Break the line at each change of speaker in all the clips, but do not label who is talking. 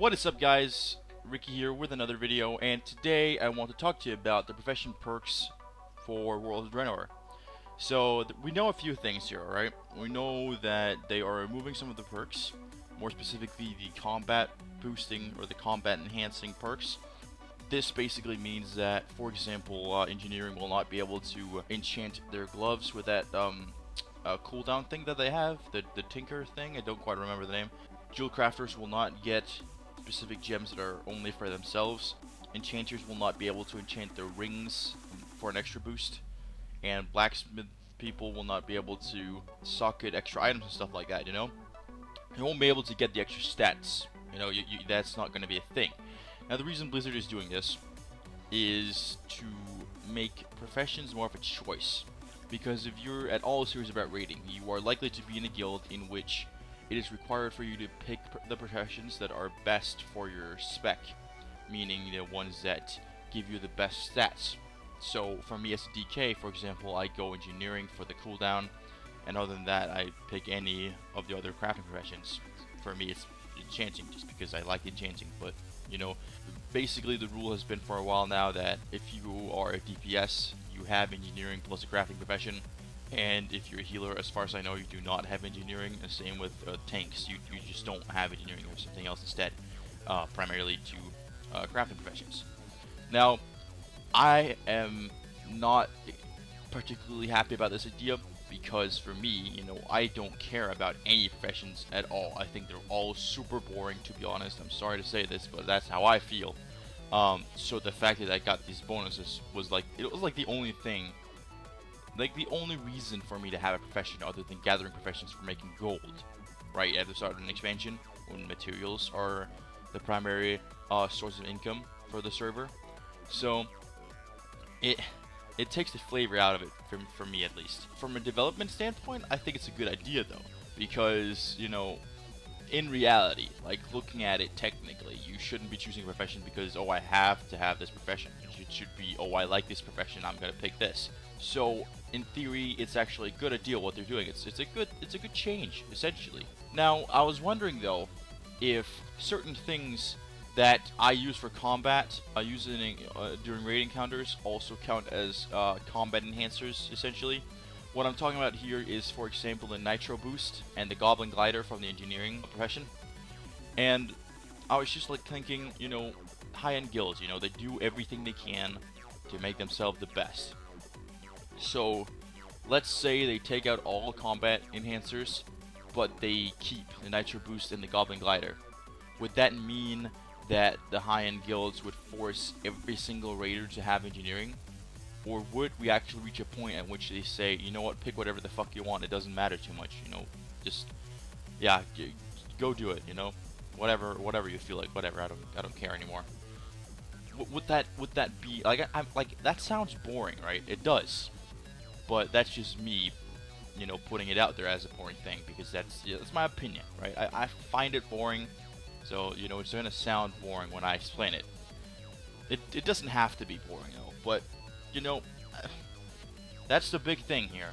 What is up, guys? Ricky here with another video, and today I want to talk to you about the profession perks for World of Draenor. So we know a few things here, right? We know that they are removing some of the perks, more specifically the combat boosting or the combat enhancing perks. This basically means that, for example, engineering will not be able to enchant their gloves with that cooldown thing that they have, the tinker thing. I don't quite remember the name. Jewel crafters will not get specific gems that are only for themselves. Enchanters will not be able to enchant their rings for an extra boost, and blacksmith people will not be able to socket extra items and stuff like that. You won't be able to get the extra stats. That's not going to be a thing. Now, the reason Blizzard is doing this is to make professions more of a choice, because if you're at all serious about raiding, you are likely to be in a guild in which it is required for you to pick the professions that are best for your spec, meaning the ones that give you the best stats. So for me as a DK, for example, I go engineering for the cooldown, and other than that, I pick any of the other crafting professions. For me, it's enchanting, just because I like enchanting. But basically the rule has been for a while now that if you are a DPS, you have engineering plus a crafting profession. And if you're a healer, as far as I know, you do not have engineering. The same with tanks. You just don't have engineering or something else instead, primarily to crafting professions. Now, I am not particularly happy about this idea, because for me, I don't care about any professions at all. I think they're all super boring, to be honest. I'm sorry to say this, but that's how I feel. So the fact that I got these bonuses was like the only thing. Like, the only reason for me to have a profession other than gathering professions for making gold, right, at the start of an expansion, when materials are the primary source of income for the server. So, it takes the flavor out of it, for me at least. From a development standpoint, I think it's a good idea, though, because, in reality, like, looking at it technically, you shouldn't be choosing a profession because, oh, I have to have this profession. It should be, oh, I like this profession, I'm gonna pick this. So, in theory, it's actually a good idea what they're doing. It's a good change, essentially. Now, I was wondering though, if certain things that I use for combat, during raid encounters, also count as combat enhancers, essentially. What I'm talking about here is, for example, the Nitro Boost and the Goblin Glider from the engineering profession. And I was just like thinking, high-end guilds, they do everything they can to make themselves the best. So, let's say they take out all combat enhancers, but they keep the Nitro Boost and the Goblin Glider. Would that mean that the high-end guilds would force every single raider to have engineering? Or would we actually reach a point at which they say, you know what, pick whatever the fuck you want, it doesn't matter too much, just, yeah, go do it, whatever you feel like, whatever, I don't care anymore. Would that be, like, that sounds boring, right? It does. But that's just me, putting it out there as a boring thing, because that's my opinion, right? I find it boring, so, it's going to sound boring when I explain it. It doesn't have to be boring, though, but, that's the big thing here.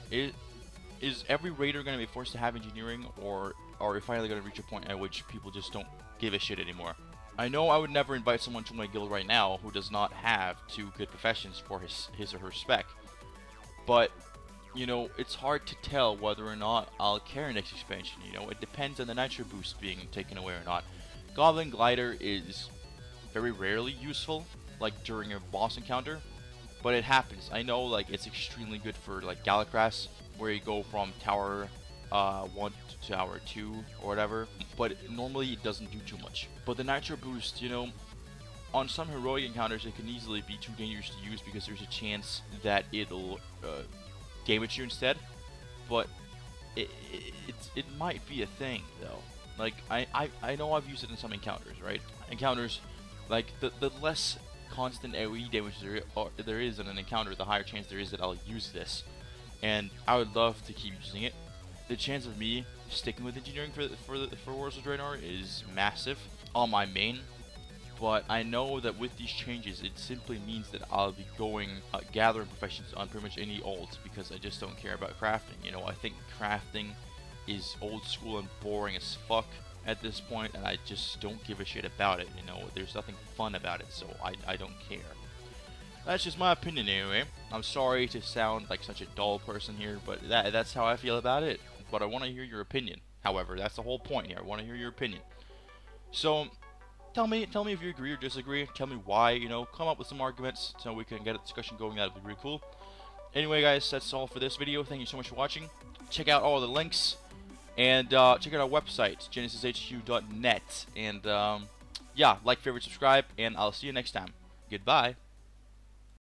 Is every raider going to be forced to have engineering, or are we finally going to reach a point at which people just don't give a shit anymore? I know I would never invite someone to my guild right now who does not have two good professions for his or her spec. But, it's hard to tell whether or not I'll carry next expansion, It depends on the Nitro Boost being taken away or not. Goblin Glider is very rarely useful, like during a boss encounter, but it happens. I know, like, it's extremely good for, like, Galacrass, where you go from Tower 1 to Tower 2 or whatever, but normally it doesn't do too much. But the Nitro Boost, on some heroic encounters it can easily be too dangerous to use, because there's a chance that it'll damage you instead. But it might be a thing though. Like, I know I've used it in some encounters, right? Encounters, like, the less constant AoE damage there is in an encounter, the higher chance there is that I'll use this. And I would love to keep using it. The chance of me sticking with engineering for Wars of Draenor is massive on my main. But I know that with these changes, it simply means that I'll be going gathering professions on pretty much any ult, because I just don't care about crafting. I think crafting is old school and boring as fuck. at this point, and I just don't give a shit about it. You know, there's nothing fun about it, so I don't care. That's just my opinion anyway. I'm sorry to sound like such a dull person here, but that's how I feel about it. But I want to hear your opinion. However, that's the whole point here. I want to hear your opinion. So, tell me if you agree or disagree. Tell me why. You know, come up with some arguments so we can get a discussion going. That would be really cool. Anyway, guys, that's all for this video. Thank you so much for watching. Check out all the links, and check out our website, genesishq.net. And yeah, like, favorite, subscribe, and I'll see you next time. Goodbye.